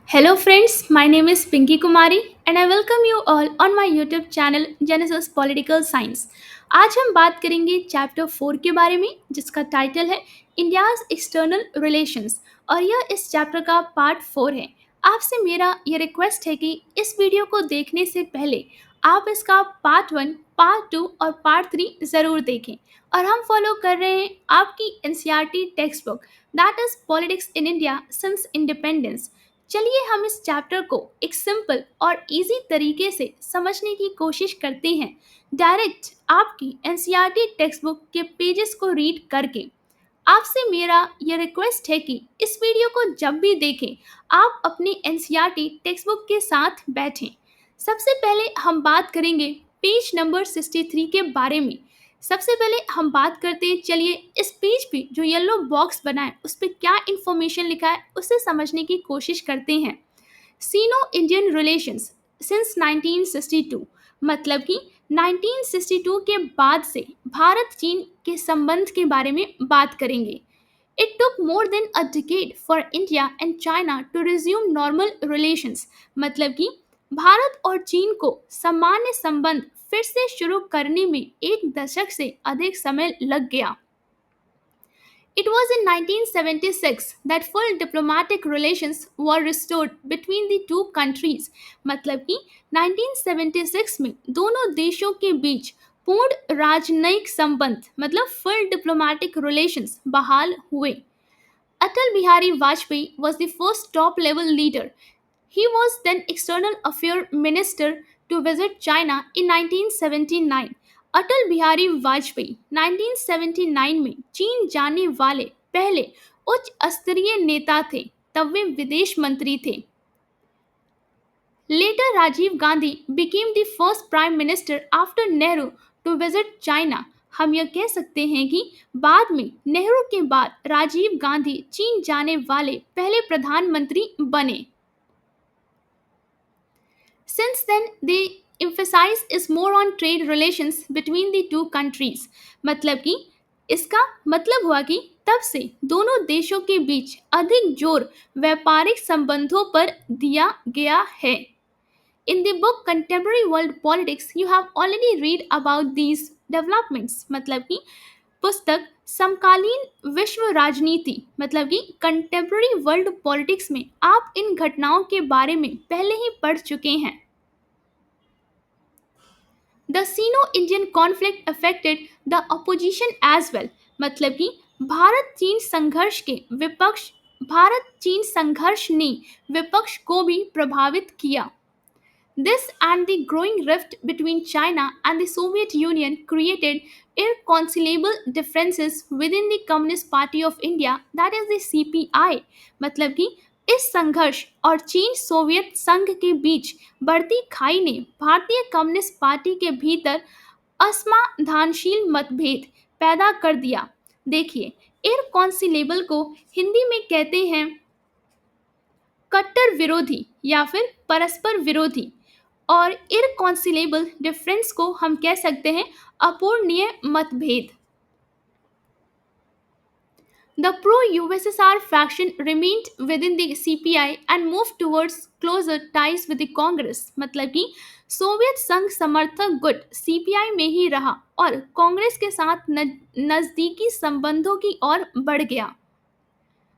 Hello friends, my name is Pinky Kumari and I welcome you all on my YouTube channel Genesis Political Science. आज हम बात करेंगे chapter 4 के बारे में जिसका टाइटल है इंडियाज एक्सटर्नल रिलेशंस और यह इस चैप्टर का पार्ट 4 है। आपसे मेरा ये रिक्वेस्ट है कि इस वीडियो को देखने से पहले आप इसका पार्ट 1, पार्ट 2 और पार्ट 3 ज़रूर देखें और हम फॉलो कर रहे हैं आपकी NCERT text book that is politics in India since independence. चलिए हम इस चैप्टर को एक सिंपल और इजी तरीके से समझने की कोशिश करते हैं डायरेक्ट आपकी एनसीईआरटी टेक्स्ट बुक के पेजेस को रीड करके। आपसे मेरा यह रिक्वेस्ट है कि इस वीडियो को जब भी देखें आप अपनी एनसीईआरटी टेक्स्ट बुक के साथ बैठें। सबसे पहले हम बात करेंगे पेज नंबर 63 के बारे में। सबसे पहले हम बात करते हैं, चलिए इस पेज पे जो येलो बॉक्स बना है उस पर क्या इंफॉर्मेशन लिखा है उसे समझने की कोशिश करते हैं। सीनो इंडियन रिलेशंस सिंस 1962, मतलब कि 1962 के बाद से भारत चीन के संबंध के बारे में बात करेंगे। It took more than a decade for India and China to resume normal relations, मतलब कि भारत और चीन को सामान्य संबंध फिर से शुरू करने में एक दशक से अधिक समय लग गया। It was in 1976 that full diplomatic relations were restored between the two countries, मतलब कि 1976 में दोनों देशों के बीच पूर्ण राजनयिक संबंध मतलब फुल डिप्लोमेटिक रिलेशंस बहाल हुए। Atal Bihari Vajpayee was the first top level leader. He was then External Affairs Minister to visit China in 1979. Atal Bihari Vajpayee 1979 में चीन जाने वाले पहले उच्च स्तरीय नेता थे, तब वे विदेश मंत्री थे। Later, Rajiv Gandhi became the first prime minister after Nehru to visit China. हम यह कह सकते हैं कि बाद में नेहरू के बाद राजीव गांधी चीन जाने वाले पहले प्रधानमंत्री बने। Since then, the emphasis is more on trade relations between the two countries. मतलब कि इसका मतलब हुआ कि तब से दोनों देशों के बीच अधिक जोर व्यापारिक संबंधों पर दिया गया है। In the book Contemporary World Politics, you have already read about these developments. मतलब कि पुस्तक समकालीन विश्व राजनीति मतलब कि कंटेम्प्रेरी वर्ल्ड पॉलिटिक्स में आप इन घटनाओं के बारे में पहले ही पढ़ चुके हैं। The Sino-Indian conflict affected the opposition as well. मतलब कि भारत चीन संघर्ष ने विपक्ष को भी प्रभावित किया। This and the growing rift between China and the Soviet Union created irreconcilable differences within the Communist Party of India, that is the CPI. मतलब कि इस संघर्ष और चीन सोवियत संघ के बीच बढ़ती खाई ने भारतीय कम्युनिस्ट पार्टी के भीतर असमाधानशील मतभेद पैदा कर दिया। देखिए, इरकॉन्सिलेबल को हिंदी में कहते हैं कट्टर विरोधी या फिर परस्पर विरोधी, और इरकॉन्सिलेबल डिफरेंस को हम कह सकते हैं अपूर्णीय मतभेद। The pro-USSR faction remained within the CPI and moved towards closer ties with the Congress. मतलब कि सोवियत संघ समर्थक गुट सीपीआई में ही रहा और कांग्रेस के साथ नजदीकी संबंधों की ओर बढ़ गया।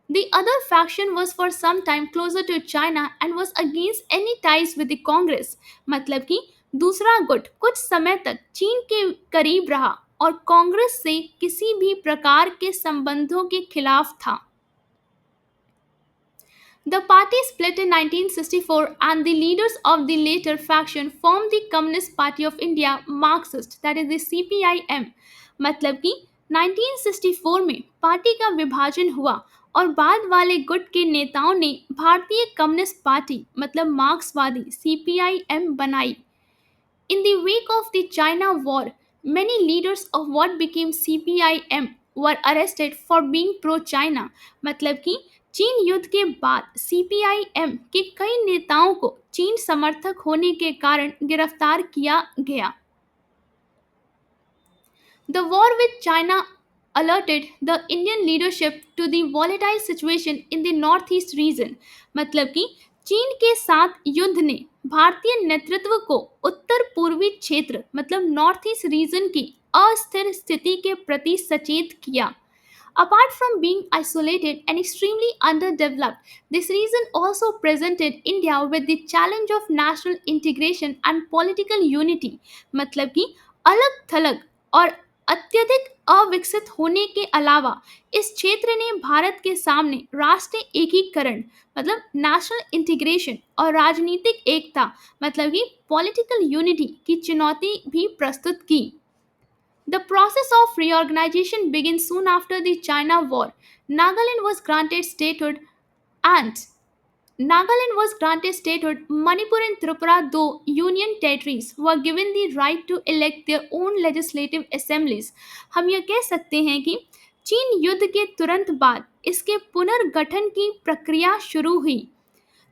The other faction was for some time closer to China and was against any ties with the Congress. मतलब कि दूसरा गुट कुछ समय तक चीन के करीब रहा और कांग्रेस से किसी भी प्रकार के संबंधों के खिलाफ था। The party split in 1964 and the leaders of the later faction formed the Communist Party of India Marxist, that is the CPIM. मतलब कि 1964 में पार्टी का विभाजन हुआ और बाद वाले गुट के नेताओं ने भारतीय कम्युनिस्ट पार्टी मतलब मार्क्सवादी CPIM बनाई। In the wake of the China War, many leaders of what became CPIM were arrested for being pro-China. मतलब कि चीन युद्ध के बाद CPIM के कई नेताओं को चीन समर्थक होने के कारण गिरफ्तार किया गया। The war with China alerted the Indian leadership to the volatile situation in the northeast region. मतलब कि चीन के साथ युद्ध ने भारतीय नेतृत्व को उत्तर पूर्वी क्षेत्र मतलब नॉर्थ ईस्ट रीजन की अस्थिर स्थिति के प्रति सचेत किया। Apart from being isolated and extremely underdeveloped, this region also presented India with the challenge of national integration and political unity. मतलब कि अलग थलग और अत्यधिक अविकसित होने के अलावा इस क्षेत्र ने भारत के सामने राष्ट्रीय एकीकरण मतलब नेशनल इंटीग्रेशन और राजनीतिक एकता मतलब कि पॉलिटिकल यूनिटी की चुनौती भी प्रस्तुत की। The process of reorganization began soon after the China War. Nagaland was granted statehood and Manipur and Tripura, though union territories, were given the right to elect their own legislative assemblies. हम यह कह सकते हैं कि चीन युद्ध के तुरंत बाद इसके पुनर्गठन की प्रक्रिया शुरू हुई।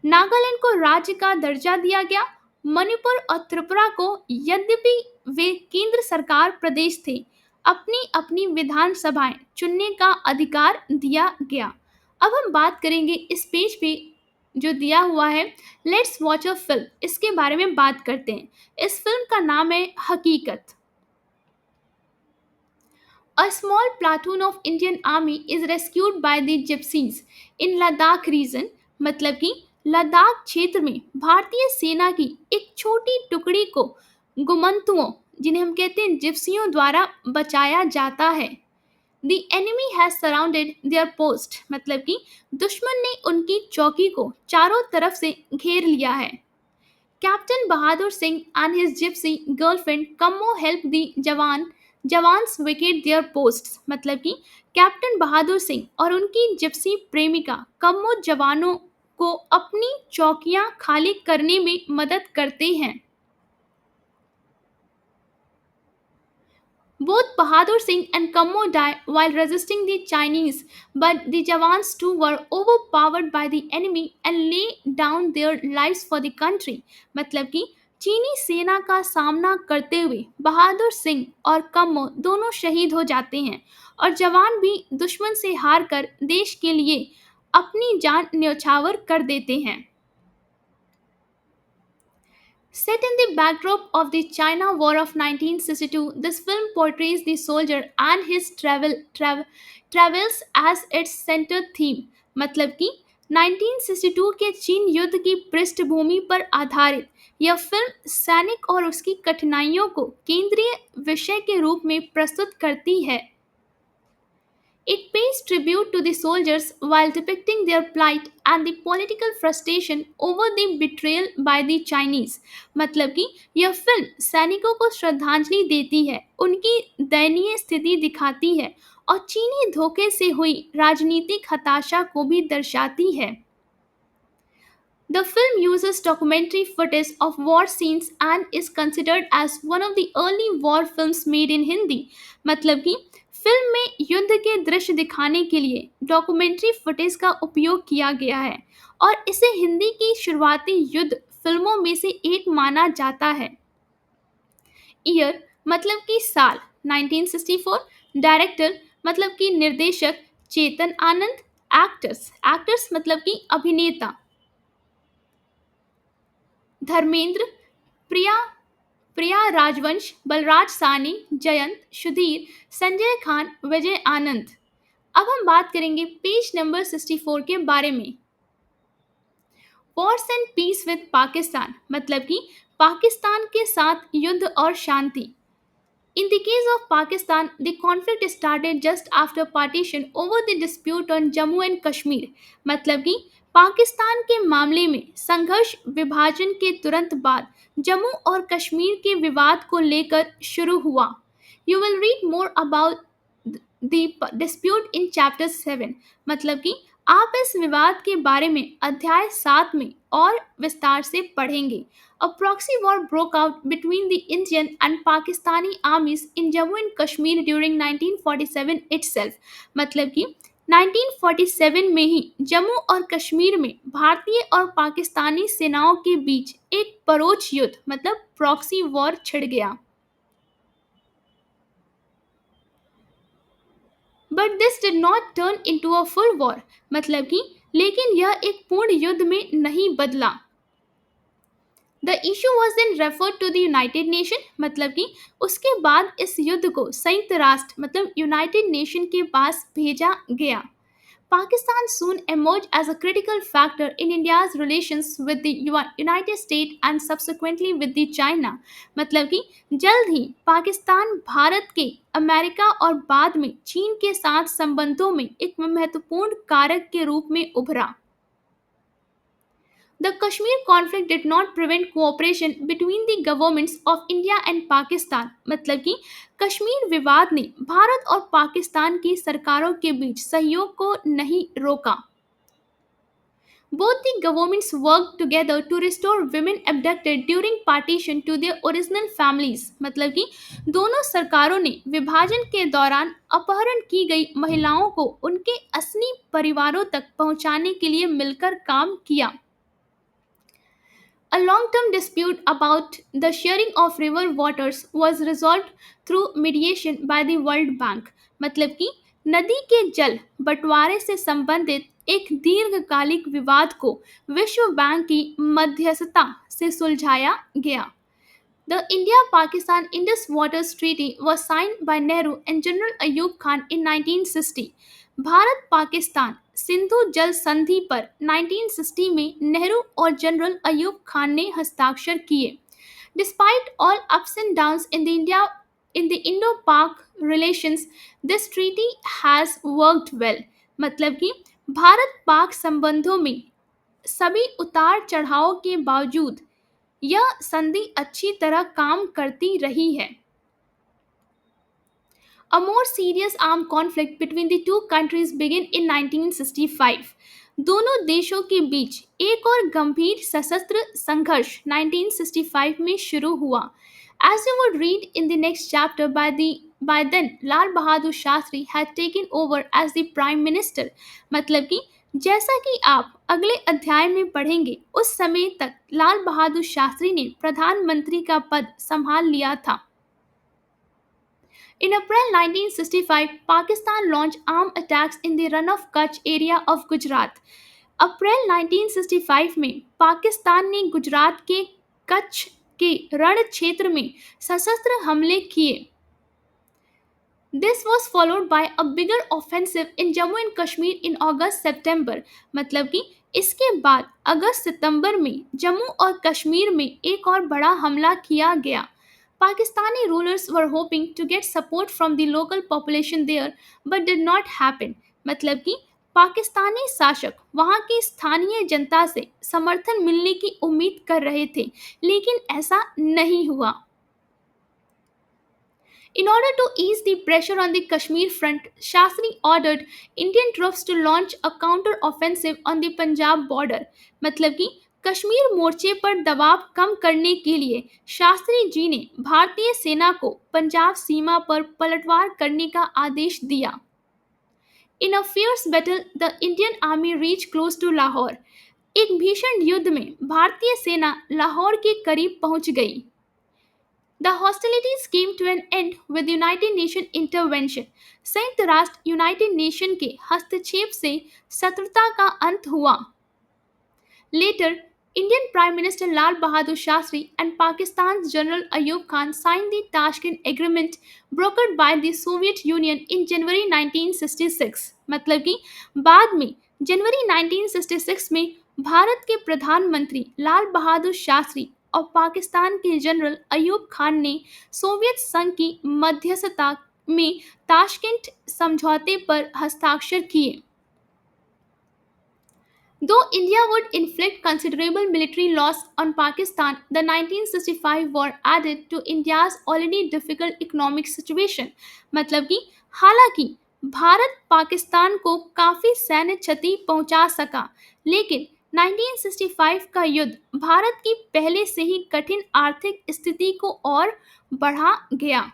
नागालैंड को राज्य का दर्जा दिया गया। मणिपुर और त्रिपुरा को, यद्यपि वे केंद्र सरकार प्रदेश थे, अपनी अपनी विधानसभाएं चुनने का अधिकार दिया गया। अब हम बात करेंगे इस पेज पे जो दिया हुआ है, लेट्स वॉच अ फिल्म, इसके बारे में बात करते हैं। इस फिल्म का नाम है हकीकत। A small platoon of Indian army is rescued by the gypsies in Ladakh region। मतलब कि लद्दाख क्षेत्र में भारतीय सेना की एक छोटी टुकड़ी को गुमंतुओं, जिन्हें हम कहते हैं जिप्सियों, द्वारा बचाया जाता है। The enemy has surrounded their post। मतलब कि दुश्मन ने उनकी चौकी को चारों तरफ से घेर लिया है। Captain Bahadur Singh and his gypsy girlfriend Kammo help the jawans vacate their posts। मतलब कि कैप्टन बहादुर सिंह और उनकी जिप्सी प्रेमिका कम्मो जवानों को अपनी चौकियां खाली करने में मदद करते हैं। Both Bahadur Singh and Kammo die while resisting the Chinese, but the Jawans too were overpowered by the enemy and lay down their lives for the country। मतलब कि चीनी सेना का सामना करते हुए बहादुर सिंह और कम्मो दोनों शहीद हो जाते हैं और जवान भी दुश्मन से हार कर देश के लिए अपनी जान न्यौछावर कर देते हैं। Set in the backdrop of the China War of 1962, this film portrays the soldier and his travels as its center theme। मतलब कि 1962 के चीन युद्ध की पृष्ठभूमि पर आधारित यह फिल्म सैनिक और उसकी कठिनाइयों को केंद्रीय विषय के रूप में प्रस्तुत करती है। It pays tribute to the soldiers while depicting their plight and the political frustration over the betrayal by the Chinese। मतलब कि यह फिल्म सैनिकों को श्रद्धांजलि देती है, उनकी दयनीय स्थिति दिखाती है और चीनी धोखे से हुई राजनीतिक हताशा को भी दर्शाती है। The film uses documentary footage of war scenes and is considered as one of the early war films made in Hindi। मतलब कि फिल्म में युद्ध के दृश्य दिखाने के लिए डॉक्यूमेंट्री फुटेज का उपयोग किया गया है और इसे हिंदी की शुरुआती युद्ध फिल्मों में से एक माना जाता है। ईयर मतलब कि साल 1964। डायरेक्टर मतलब कि निर्देशक चेतन आनंद। एक्टर्स मतलब कि अभिनेता धर्मेंद्र, प्रिया प्रिया राजवंश, बलराज सानी, जयंत, सुधीर, संजय खान, विजय आनंद। अब हम बात करेंगे पेज नंबर 64 के बारे में। Wars and peace with Pakistan मतलब कि पाकिस्तान के साथ युद्ध और शांति। In the case of Pakistan, the conflict started just after partition over the dispute on Jammu and Kashmir। मतलब कि पाकिस्तान के मामले में संघर्ष विभाजन के तुरंत बाद जम्मू और कश्मीर के विवाद को लेकर शुरू हुआ। You will read more about the dispute in chapter 7। मतलब कि आप इस विवाद के बारे में अध्याय 7 में और विस्तार से पढ़ेंगे। A proxy war broke out between the Indian and Pakistani armies in Jammu and Kashmir during 1947 itself। मतलब कि 1947 में ही जम्मू और कश्मीर में भारतीय और पाकिस्तानी सेनाओं के बीच एक परोक्ष युद्ध मतलब प्रॉक्सी वॉर छिड़ गया। But this did not turn into a full war। मतलब कि लेकिन यह एक पूर्ण युद्ध में नहीं बदला। The issue was then referred to the United Nation, मतलब कि उसके बाद इस युद्ध को संयुक्त राष्ट्र मतलब यूनाइटेड नेशन के पास भेजा गया। Pakistan soon emerged as a critical factor in India's relations with the United States and subsequently with the China। मतलब कि जल्द ही पाकिस्तान भारत के अमेरिका और बाद में चीन के साथ संबंधों में एक महत्वपूर्ण कारक के रूप में उभरा। The Kashmir conflict did not prevent cooperation between the governments of India and Pakistan। मतलब कि कश्मीर विवाद ने भारत और पाकिस्तान की सरकारों के बीच सहयोग को नहीं रोका। Both the governments worked together to restore women abducted during partition to their original families। मतलब कि दोनों सरकारों ने विभाजन के दौरान अपहरण की गई महिलाओं को उनके असली परिवारों तक पहुंचाने के लिए मिलकर काम किया। A long-term dispute about the sharing of river waters was resolved through mediation by the World Bank। मतलब कि नदी के जल बंटवारे से संबंधित एक दीर्घकालिक विवाद को विश्व बैंक की मध्यस्थता से सुलझाया गया। The India-Pakistan Indus Waters Treaty was signed by Nehru and General Ayub Khan in 1960। Bharat Pakistan Sindhu जल संधि पर 1960 में नेहरू और जनरल अयूब खान ने हस्ताक्षर किए। Despite all ups and downs in the Indo-Pak relations, this treaty has worked well। मतलब कि भारत पाक संबंधों में सभी उतार चढ़ाव के बावजूद यह संधि अच्छी तरह काम करती रही है। A more serious armed conflict between the two countries began in 1965। दोनों देशों के बीच एक और गंभीर सशस्त्र संघर्ष 1965 में शुरू हुआ। As you would read in the next chapter, by then Lal Bahadur Shastri had taken over as the prime minister। मतलब कि जैसा कि आप अगले अध्याय में पढ़ेंगे उस समय तक लाल बहादुर शास्त्री ने प्रधानमंत्री का पद संभाल लिया था। In April 1965, Pakistan launched armed attacks in the Run of Kutch area of Gujarat। अप्रैल 1965 में पाकिस्तान ने गुजरात के कच्छ के रण क्षेत्र में सशस्त्र हमले किए। This was followed by a bigger offensive in Jammu and Kashmir in August-September। मतलब कि इसके बाद अगस्त सितंबर में जम्मू और कश्मीर में एक और बड़ा हमला किया गया। Pakistani rulers were hoping to get support from the local population there, but did not happen। मतलब कि पाकिस्तानी शासक वहां की स्थानीय जनता से समर्थन मिलने की उम्मीद कर रहे थे, लेकिन ऐसा नहीं हुआ। In order to ease the pressure on the Kashmir front, Shastri ordered Indian troops to launch a counter-offensive on the Punjab border। मतलब कि कश्मीर मोर्चे पर दबाव कम करने के लिए शास्त्री जी ने भारतीय सेना को पंजाब सीमा पर पलटवार करने का आदेश दिया। In a fierce battle, the Indian army reached close to Lahore। एक भीषण युद्ध में भारतीय सेना लाहौर के करीब पहुंच गई। The hostilities came to an end with United Nations intervention। संयुक्त राष्ट्र यूनाइटेड नेशन के हस्तक्षेप से शत्रुता का अंत हुआ। Later, Indian Prime Minister Lal Bahadur Shastri and Pakistan's General Ayub Khan signed the Tashkent Agreement brokered by the Soviet Union in January 1966। मतलब कि बाद में जनवरी 1966 में भारत के प्रधानमंत्री लाल बहादुर शास्त्री और पाकिस्तान के जनरल अयूब खान ने सोवियत संघ की मध्यस्थता में ताशकेंट समझौते पर हस्ताक्षर किए। Though India would inflict considerable military loss on Pakistan, the 1965 war added to India's already difficult economic situation। मतलब कि हालांकि भारत पाकिस्तान को काफी सैन्य क्षति पहुंचा सका, लेकिन 1965 का युद्ध भारत की पहले से ही कठिन आर्थिक स्थिति को और बढ़ा गया।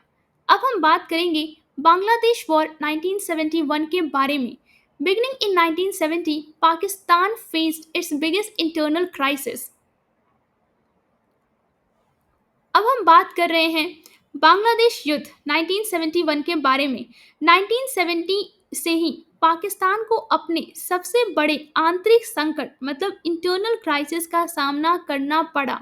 अब हम बात करेंगे बांग्लादेश वॉर 1971 के बारे में। Beginning in 1970, Pakistan faced its biggest internal crisis। अब हम बात कर रहे हैं बांग्लादेश युद्ध 1971 के बारे में। 1970 से ही पाकिस्तान को अपने सबसे बड़े आंतरिक संकट मतलब इंटरनल क्राइसिस का सामना करना पड़ा।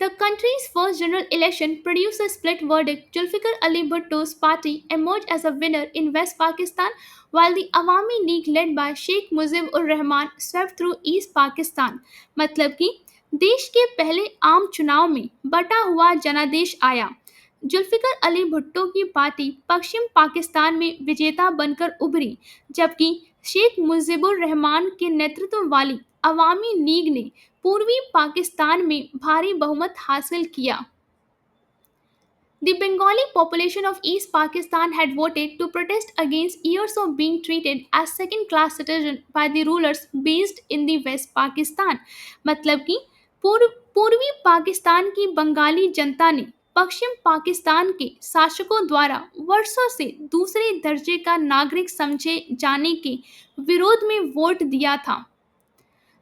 The country's first general election produced a split verdict. Zulfikar Ali Bhutto's party emerged as a winner in West Pakistan, while the Awami League led by Sheikh Mujib ur Rahman swept through East Pakistan. मतलब कि देश के पहले आम चुनाव में बटा हुआ जनादेश आया। जुल्फिकर अली भुट्टो की पार्टी पश्चिम पाकिस्तान में विजेता बनकर उभरी, जबकि शेख मुजीबुर रहमान के नेतृत्व वाली अवामी लीग ने पूर्वी पाकिस्तान में भारी बहुमत हासिल किया। The Bengali population of East Pakistan had voted to protest against years of being treated as second-class citizens by the rulers based in the West Pakistan. मतलब कि पूर्वी पाकिस्तान की बंगाली जनता ने पश्चिम पाकिस्तान के शासकों द्वारा वर्षों से दूसरे दर्जे का नागरिक समझे जाने के विरोध में वोट दिया था।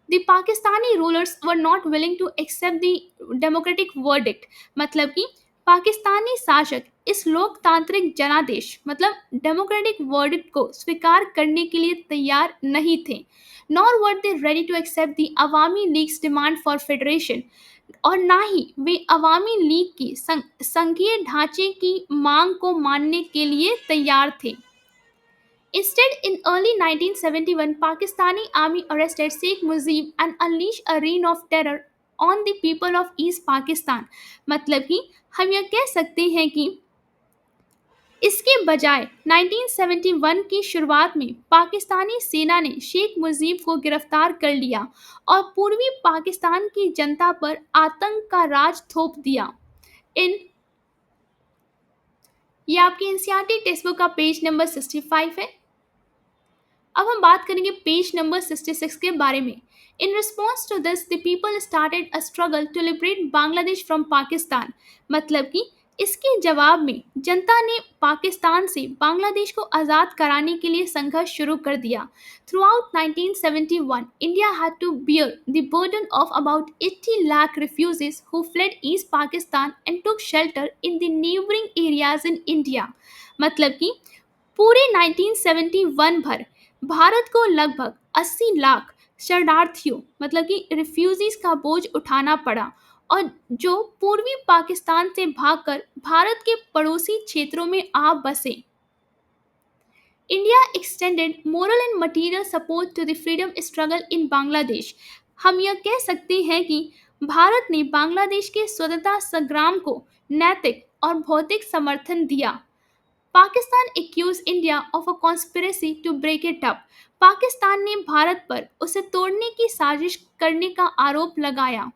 The Pakistani rulers were not willing to accept the democratic verdict. मतलब कि पाकिस्तानी शासक इस लोकतांत्रिक जनादेश मतलब डेमोक्रेटिक वर्डिक्ट को स्वीकार करने के लिए तैयार नहीं थे। Nor were they ready to accept the Awami leagues demand for federation, और ना ही वे अवामी लीग की संघीय ढांचे की मांग को मानने के लिए तैयार थे। Instead, in early 1971, Pakistani army arrested Sheikh Mujib and unleashed a reign of terror on the people of East Pakistan. मतलब कि हम यह कह सकते हैं कि इसके बजाय 1971 की शुरुआत में पाकिस्तानी सेना ने शेख मुजीब को गिरफ्तार कर लिया और पूर्वी पाकिस्तान की जनता पर आतंक का राज थोप दिया। इन ये आपकी एनसीईआरटी टेक्स्ट बुक का पेज नंबर 65 है। अब हम बात करेंगे पेज नंबर 66 के बारे में। In response to this the people started a struggle to liberate Bangladesh from Pakistan. मतलब कि इसके जवाब में जनता ने पाकिस्तान से बांग्लादेश को आज़ाद कराने के लिए संघर्ष शुरू कर दिया। Throughout 1971, India had to bear the burden of about 80 lakh refugees who fled East Pakistan and took shelter in the neighbouring areas in India. मतलब कि पूरे 1971 भर भारत को लगभग 80 लाख शरणार्थियों मतलब कि रिफ्यूजीज का बोझ उठाना पड़ा, और जो पूर्वी पाकिस्तान से भागकर भारत के पड़ोसी क्षेत्रों में आ बसे। India extended moral and material support to the freedom struggle in Bangladesh. हम यह कह सकते हैं कि भारत ने बांग्लादेश के स्वतंत्रता संग्राम को नैतिक और भौतिक समर्थन दिया। Pakistan accuse India of a conspiracy to break it up. Pakistan ने भारत पर उसे तोड़ने की साजिश करने का आरोप लगाया।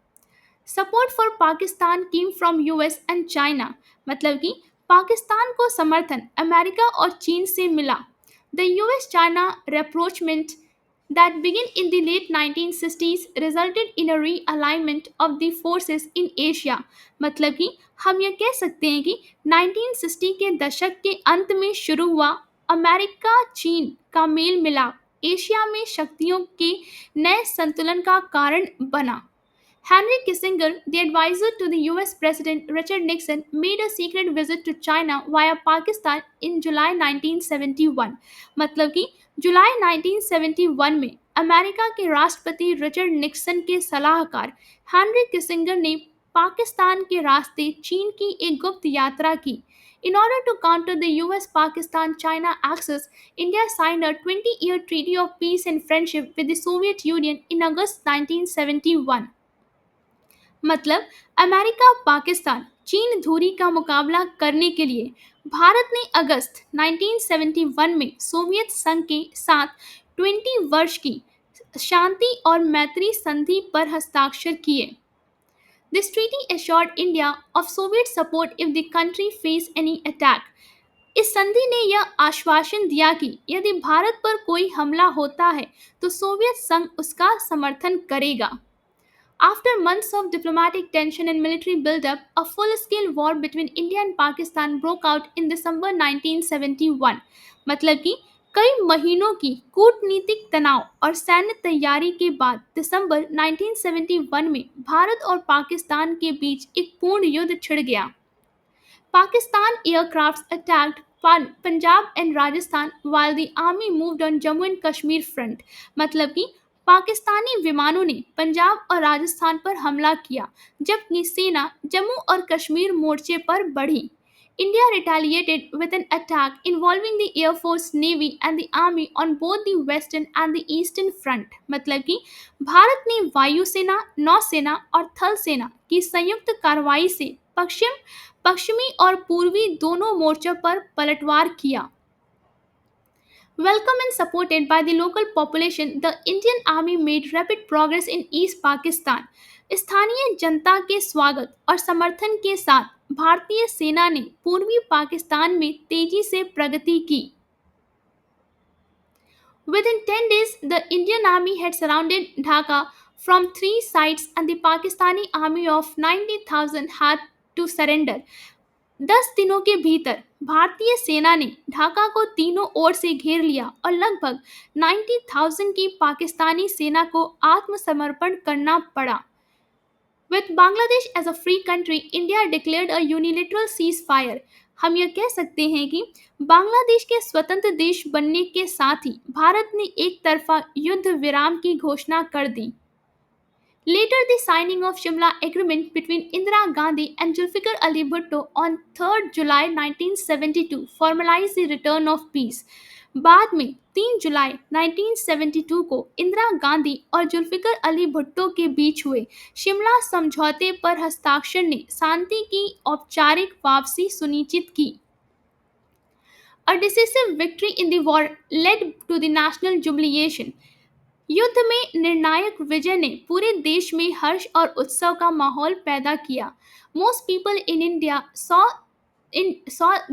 Support for Pakistan came from US and China. मतलब कि पाकिस्तान को समर्थन अमेरिका और चीन से मिला। The US China rapprochement that began in the late 1960s resulted in a realignment of the forces in Asia। मतलब कि हम यह कह सकते हैं कि 1960 के दशक के अंत में शुरू हुआ अमेरिका चीन का मेल मिलाप एशिया में शक्तियों के नए संतुलन का कारण बना। Henry Kissinger, the advisor to the US President Richard Nixon, made a secret visit to China via Pakistan in July 1971। मतलब कि जुलाई 1971 में अमेरिका के राष्ट्रपति रिचर्ड निक्सन के सलाहकार हेनरी किसिंगर ने पाकिस्तान के रास्ते चीन की एक गुप्त यात्रा की। In order to counter the US-Pakistan-China axis, India signed a 20-year treaty of peace and friendship with the Soviet Union in August 1971। मतलब अमेरिका पाकिस्तान चीन धुरी का मुकाबला करने के लिए भारत ने अगस्त 1971 में सोवियत संघ के साथ 20 वर्ष की शांति और मैत्री संधि पर हस्ताक्षर किए। This treaty assured India of Soviet support if the country faced any attack। इस संधि ने यह आश्वासन दिया कि यदि भारत पर कोई हमला होता है तो सोवियत संघ उसका समर्थन करेगा। After months of diplomatic tension and military buildup, a full-scale war between India and Pakistan broke out in December 1971। मतलब कि कई महीनों की कूटनीतिक तनाव और सैन्य तैयारी के बाद दिसंबर 1971 में भारत और पाकिस्तान के बीच एक पूर्ण युद्ध छिड़ गया। Pakistan aircrafts attacked Punjab and Rajasthan while the army moved on Jammu and Kashmir front। मतलब कि पाकिस्तानी विमानों ने पंजाब और राजस्थान पर हमला किया जबकि सेना जम्मू और कश्मीर मोर्चे पर बढ़ी। India retaliated with an attack involving the Air Force, Navy and the Army on both the western and the eastern front। मतलब कि भारत ने वायुसेना, नौसेना और थल सेना की संयुक्त कार्रवाई से पश्चिमी और पूर्वी दोनों मोर्चों पर पलटवार किया। Welcome and supported by the local population, the Indian Army made rapid progress in East Pakistan। स्थानीय जनता के स्वागत और समर्थन के साथ भारतीय सेना ने पूर्वी पाकिस्तान में तेजी से प्रगति की। Within 10 days, the Indian Army had surrounded Dhaka from three sides and the Pakistani army of 90,000 had to surrender। 10 दिनों के भीतर भारतीय सेना ने ढाका को तीनों ओर से घेर लिया और लगभग 90,000 की पाकिस्तानी सेना को आत्मसमर्पण करना पड़ा। With Bangladesh as a free country, India declared a unilateral ceasefire। हम यह कह सकते हैं कि बांग्लादेश के स्वतंत्र देश बनने के साथ ही भारत ने एक तरफा युद्ध विराम की घोषणा कर दी। Later, the signing of Shimla Agreement between Indira Gandhi and Zulfikar Ali Bhutto on 3rd July 1972 formalized the return of peace। बाद में 3 जुलाई 1972 को इंदिरा गांधी और जुल्फिकर अली भुट्टो के बीच हुए शिमला समझौते पर हस्ताक्षर ने शांति की औपचारिक वापसी सुनिश्चित की। A decisive victory in the war led to the national jubilation। युद्ध में निर्णायक विजय ने पूरे देश में हर्ष और उत्सव का माहौल पैदा किया। Most people in India saw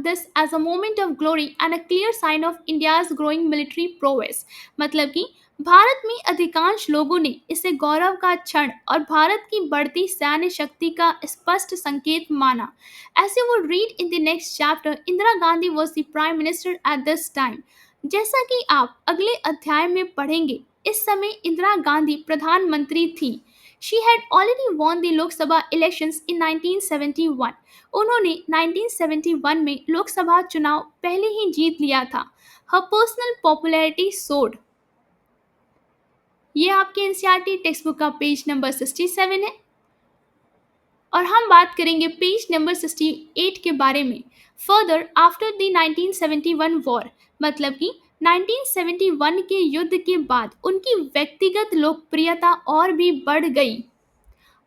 this as a moment of glory and a clear sign of India's growing military prowess। मतलब कि भारत में अधिकांश लोगों ने इसे गौरव का क्षण और भारत की बढ़ती सैन्य शक्ति का स्पष्ट संकेत माना। As you would read in the next chapter, Indira Gandhi was the prime minister at this time। जैसा कि आप अगले अध्याय में पढ़ेंगे, इस समय इंदिरा गांधी प्रधानमंत्री थी। She had already won the Lok Sabha elections in 1971। उन्होंने 1971 में लोकसभा चुनाव पहले ही जीत लिया था। Her personal popularity soared। ये आपके एनसीईआरटी टेक्स्ट बुक का पेज नंबर 67 है और हम बात करेंगे पेज नंबर 68 के बारे में। फर्दर आफ्टर द 1971 वॉर, मतलब कि 1971 के युद्ध के बाद उनकी व्यक्तिगत लोकप्रियता और भी बढ़ गई।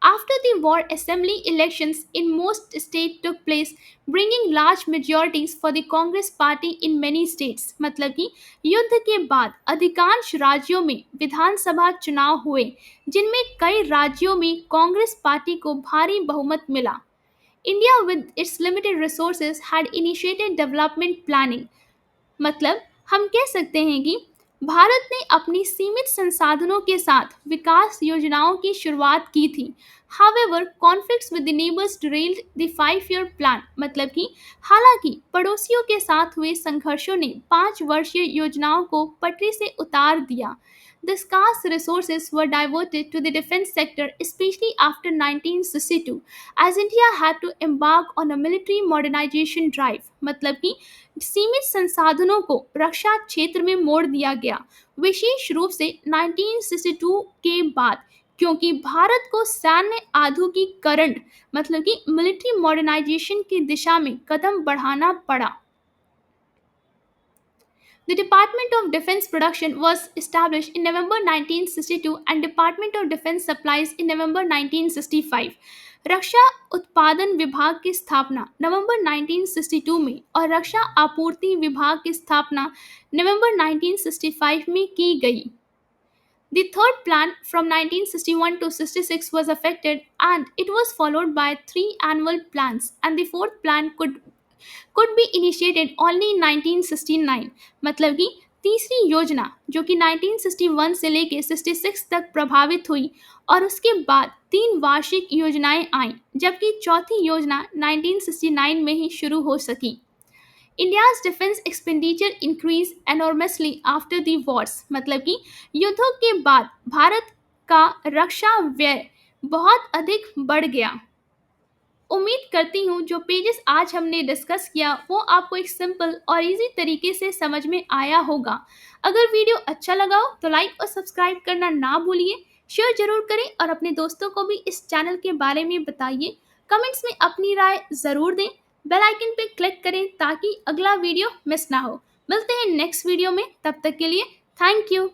After the war, assembly elections in most states took place, bringing large majorities for the Congress party in many states। मतलब कि युद्ध के बाद अधिकांश राज्यों में विधानसभा चुनाव हुए जिनमें कई राज्यों में कांग्रेस पार्टी को भारी बहुमत मिला। India with its limited resources had initiated development planning। मतलब हम कह सकते हैं कि भारत ने अपनी सीमित संसाधनों के साथ विकास योजनाओं की शुरुआत की थी। However, conflicts with the neighbors derailed the 5-year plan। मतलब कि हालांकि पड़ोसियों के साथ हुए संघर्षों ने 5 वर्षीय योजनाओं को पटरी से उतार दिया। The scarce resources were diverted to the defense sector, especially after 1962, as India had to embark on a military modernization drive। मतलब कि सीमित संसाधनों को रक्षा क्षेत्र में मोड़ दिया गया, विशेष रूप से 1962 के बाद, क्योंकि भारत को सैन्य आधुनिकीकरण मतलब कि मिलिट्री मॉडर्नाइजेशन की दिशा में कदम बढ़ाना पड़ा। The Department of Defense Production was established in November 1962 and Department of Defense Supplies in November 1965। रक्षा उत्पादन विभाग की स्थापना नवंबर 1962 में और रक्षा आपूर्ति विभाग की स्थापना नवंबर 1965 में की गई। The third plan from 1961 to 66 was affected and it was followed by 3 annual plans, and the fourth plan could be initiated only in 1969। मतलब कि तीसरी योजना जो कि 1961 से लेकर 66 तक प्रभावित हुई और उसके बाद 3 वार्षिक योजनाएं आईं, जबकि चौथी योजना 1969 में ही शुरू हो सकी। India's defense expenditure increased enormously after the wars। मतलब कि युद्धों के बाद भारत का रक्षा व्यय बहुत अधिक बढ़ गया। उम्मीद करती हूँ जो पेजेस आज हमने डिस्कस किया वो आपको एक सिंपल और इजी तरीके से समझ में आया होगा। अगर वीडियो अच्छा लगा हो तो लाइक और सब्सक्राइब करना ना भूलिए। शेयर जरूर करें और अपने दोस्तों को भी इस चैनल के बारे में बताइए। कमेंट्स में अपनी राय ज़रूर दें। बेल आइकन पे क्लिक करें ताकि अगला वीडियो मिस ना हो। मिलते हैं नेक्स्ट वीडियो में, तब तक के लिए थैंक यू।